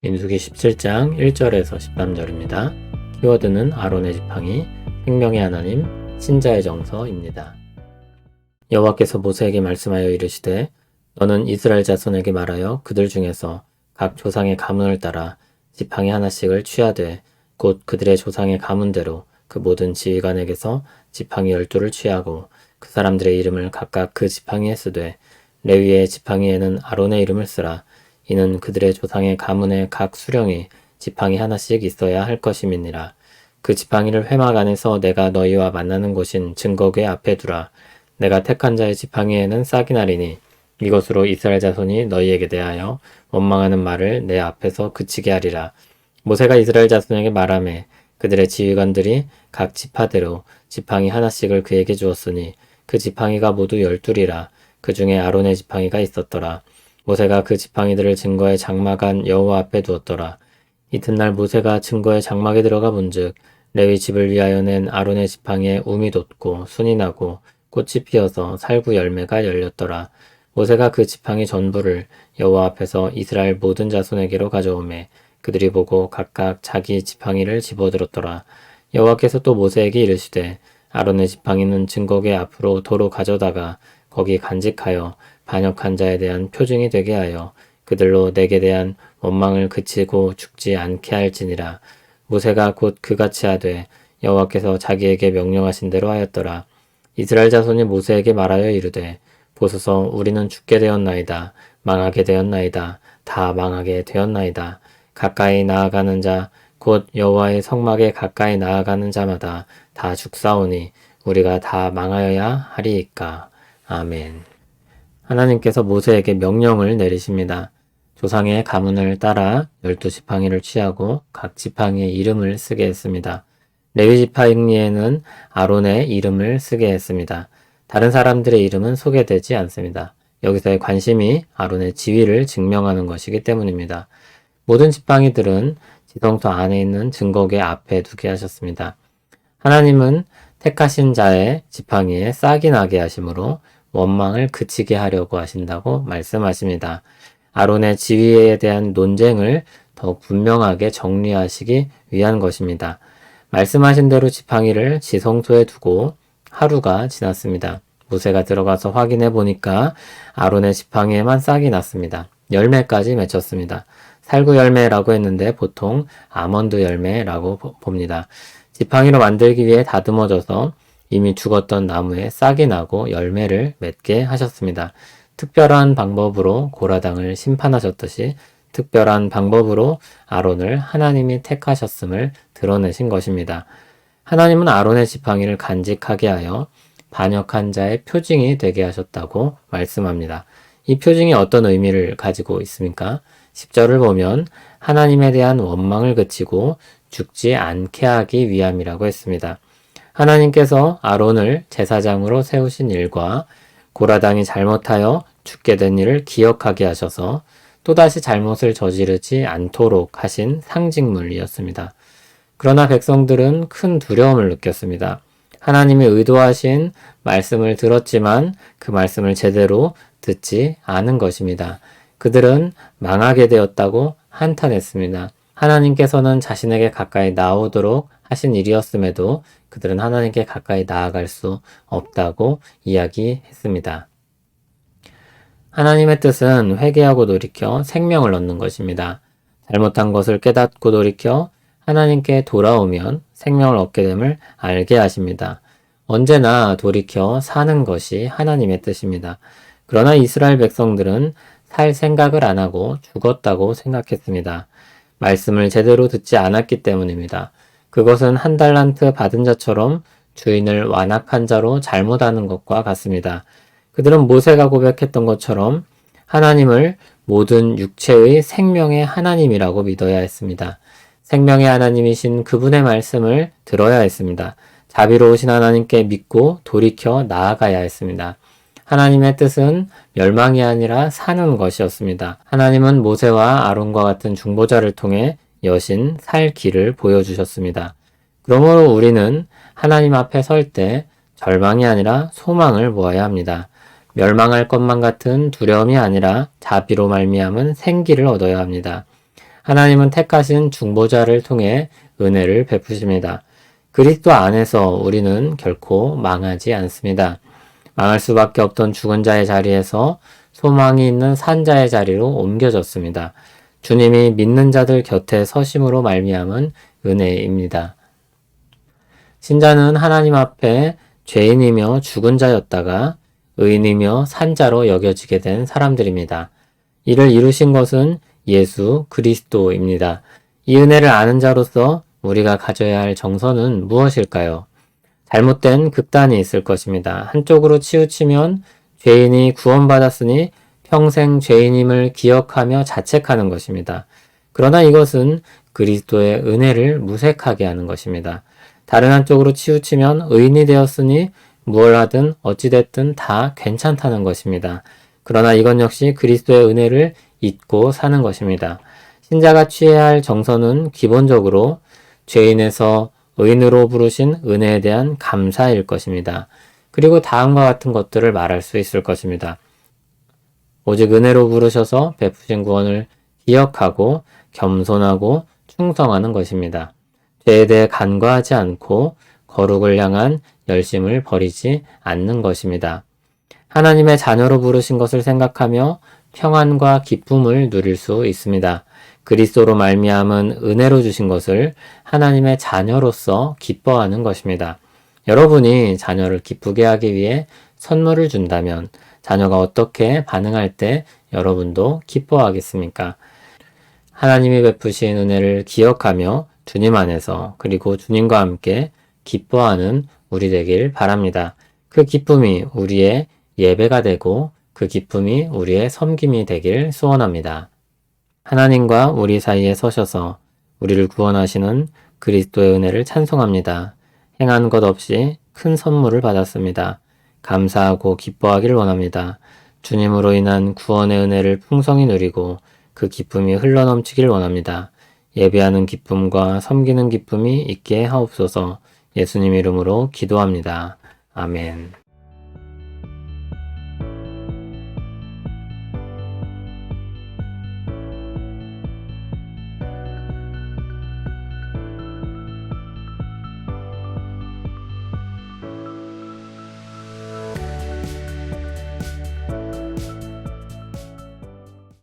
민수기 17장 1절에서 13절입니다. 키워드는 아론의 지팡이, 생명의 하나님, 신자의 정서입니다. 여호와께서 모세에게 말씀하여 이르시되 너는 이스라엘 자손에게 말하여 그들 중에서 각 조상의 가문을 따라 지팡이 하나씩을 취하되 곧 그들의 조상의 가문대로 그 모든 지휘관에게서 지팡이 12를 취하고 그 사람들의 이름을 각각 그 지팡이에 쓰되 레위의 지팡이에는 아론의 이름을 쓰라. 이는 그들의 조상의 가문의 각 수령이 지팡이 하나씩 있어야 할 것임이니라. 그 지팡이를 회막 안에서 내가 너희와 만나는 곳인 증거궤 앞에 두라. 내가 택한 자의 지팡이에는 싹이 나리니 이것으로 이스라엘 자손이 너희에게 대하여 원망하는 말을 내 앞에서 그치게 하리라. 모세가 이스라엘 자손에게 말하매 그들의 지휘관들이 각 지파대로 지팡이 하나씩을 그에게 주었으니 그 지팡이가 모두 12이라. 그 중에 아론의 지팡이가 있었더라. 모세가 그 지팡이들을 증거의 장막 안 여호와 앞에 두었더라. 이튿날 모세가 증거의 장막에 들어가 본즉 레위 집을 위하여 낸 아론의 지팡이에 움이 돋고 순이 나고 꽃이 피어서 살구 열매가 열렸더라. 모세가 그 지팡이 전부를 여호와 앞에서 이스라엘 모든 자손에게로 가져오매 그들이 보고 각각 자기 지팡이를 집어들었더라. 여호와께서 또 모세에게 이르시되 아론의 지팡이는 증거궤 앞으로 도로 가져다가 거기 간직하여 반역한 자에 대한 표징이 되게 하여 그들로 내게 대한 원망을 그치고 죽지 않게 할지니라. 모세가 곧 그같이 하되 여호와께서 자기에게 명령하신 대로 하였더라. 이스라엘 자손이 모세에게 말하여 이르되 보소서 우리는 죽게 되었나이다. 망하게 되었나이다. 다 망하게 되었나이다. 가까이 나아가는 자 곧 여호와의 성막에 가까이 나아가는 자마다 다 죽사오니 우리가 다 망하여야 하리이까. 아멘. 하나님께서 모세에게 명령을 내리십니다. 조상의 가문을 따라 12지팡이를 취하고 각 지팡이의 이름을 쓰게 했습니다. 레위 지팡이에는 아론의 이름을 쓰게 했습니다. 다른 사람들의 이름은 소개되지 않습니다. 여기서의 관심이 아론의 지위를 증명하는 것이기 때문입니다. 모든 지팡이들은 지성소 안에 있는 증거궤 앞에 두게 하셨습니다. 하나님은 택하신 자의 지팡이에 싹이 나게 하심으로 원망을 그치게 하려고 하신다고 말씀하십니다. 아론의 지위에 대한 논쟁을 더욱 분명하게 정리하시기 위한 것입니다. 말씀하신 대로 지팡이를 지성소에 두고 하루가 지났습니다. 모세가 들어가서 확인해 보니까 아론의 지팡이에만 싹이 났습니다. 열매까지 맺혔습니다. 살구 열매라고 했는데 보통 아몬드 열매라고 봅니다. 지팡이로 만들기 위해 다듬어져서 이미 죽었던 나무에 싹이 나고 열매를 맺게 하셨습니다. 특별한 방법으로 고라당을 심판하셨듯이 특별한 방법으로 아론을 하나님이 택하셨음을 드러내신 것입니다. 하나님은 아론의 지팡이를 간직하게 하여 반역한 자의 표징이 되게 하셨다고 말씀합니다. 이 표징이 어떤 의미를 가지고 있습니까? 10절을 보면 하나님에 대한 원망을 그치고 죽지 않게 하기 위함이라고 했습니다. 하나님께서 아론을 제사장으로 세우신 일과 고라당이 잘못하여 죽게 된 일을 기억하게 하셔서 또다시 잘못을 저지르지 않도록 하신 상징물이었습니다. 그러나 백성들은 큰 두려움을 느꼈습니다. 하나님이 의도하신 말씀을 들었지만 그 말씀을 제대로 듣지 않은 것입니다. 그들은 망하게 되었다고 한탄했습니다. 하나님께서는 자신에게 가까이 나오도록 하신 일이었음에도 그들은 하나님께 가까이 나아갈 수 없다고 이야기했습니다. 하나님의 뜻은 회개하고 돌이켜 생명을 얻는 것입니다. 잘못한 것을 깨닫고 돌이켜 하나님께 돌아오면 생명을 얻게 됨을 알게 하십니다. 언제나 돌이켜 사는 것이 하나님의 뜻입니다. 그러나 이스라엘 백성들은 살 생각을 안 하고 죽었다고 생각했습니다. 말씀을 제대로 듣지 않았기 때문입니다. 그것은 한 달란트 받은 자처럼 주인을 완악한 자로 잘못하는 것과 같습니다. 그들은 모세가 고백했던 것처럼 하나님을 모든 육체의 생명의 하나님이라고 믿어야 했습니다. 생명의 하나님이신 그분의 말씀을 들어야 했습니다. 자비로우신 하나님께 믿고 돌이켜 나아가야 했습니다. 하나님의 뜻은 멸망이 아니라 사는 것이었습니다. 하나님은 모세와 아론과 같은 중보자를 통해 여신 살 길을 보여주셨습니다. 그러므로 우리는 하나님 앞에 설 때 절망이 아니라 소망을 모아야 합니다. 멸망할 것만 같은 두려움이 아니라 자비로 말미암은 생기를 얻어야 합니다. 하나님은 택하신 중보자를 통해 은혜를 베푸십니다. 그리스도 안에서 우리는 결코 망하지 않습니다. 망할 수밖에 없던 죽은 자의 자리에서 소망이 있는 산 자의 자리로 옮겨졌습니다. 주님이 믿는 자들 곁에 서심으로 말미암은 은혜입니다. 신자는 하나님 앞에 죄인이며 죽은 자였다가 의인이며 산자로 여겨지게 된 사람들입니다. 이를 이루신 것은 예수 그리스도입니다. 이 은혜를 아는 자로서 우리가 가져야 할 정서는 무엇일까요? 잘못된 극단이 있을 것입니다. 한쪽으로 치우치면 죄인이 구원받았으니 평생 죄인임을 기억하며 자책하는 것입니다. 그러나 이것은 그리스도의 은혜를 무색하게 하는 것입니다. 다른 한쪽으로 치우치면 의인이 되었으니 무엇 하든 어찌됐든 다 괜찮다는 것입니다. 그러나 이건 역시 그리스도의 은혜를 잊고 사는 것입니다. 신자가 취해야 할 정서는 기본적으로 죄인에서 의인으로 부르신 은혜에 대한 감사일 것입니다. 그리고 다음과 같은 것들을 말할 수 있을 것입니다. 오직 은혜로 부르셔서 베푸신 구원을 기억하고 겸손하고 충성하는 것입니다. 죄에 대해 간과하지 않고 거룩을 향한 열심을 버리지 않는 것입니다. 하나님의 자녀로 부르신 것을 생각하며 평안과 기쁨을 누릴 수 있습니다. 그리스도로 말미암은 은혜로 주신 것을 하나님의 자녀로서 기뻐하는 것입니다. 여러분이 자녀를 기쁘게 하기 위해 선물을 준다면 자녀가 어떻게 반응할 때 여러분도 기뻐하겠습니까? 하나님이 베푸신 은혜를 기억하며 주님 안에서 그리고 주님과 함께 기뻐하는 우리 되길 바랍니다. 그 기쁨이 우리의 예배가 되고 그 기쁨이 우리의 섬김이 되길 소원합니다. 하나님과 우리 사이에 서셔서 우리를 구원하시는 그리스도의 은혜를 찬송합니다. 행한 것 없이 큰 선물을 받았습니다. 감사하고 기뻐하길 원합니다. 주님으로 인한 구원의 은혜를 풍성히 누리고 그 기쁨이 흘러넘치길 원합니다. 예배하는 기쁨과 섬기는 기쁨이 있게 하옵소서. 예수님 이름으로 기도합니다. 아멘.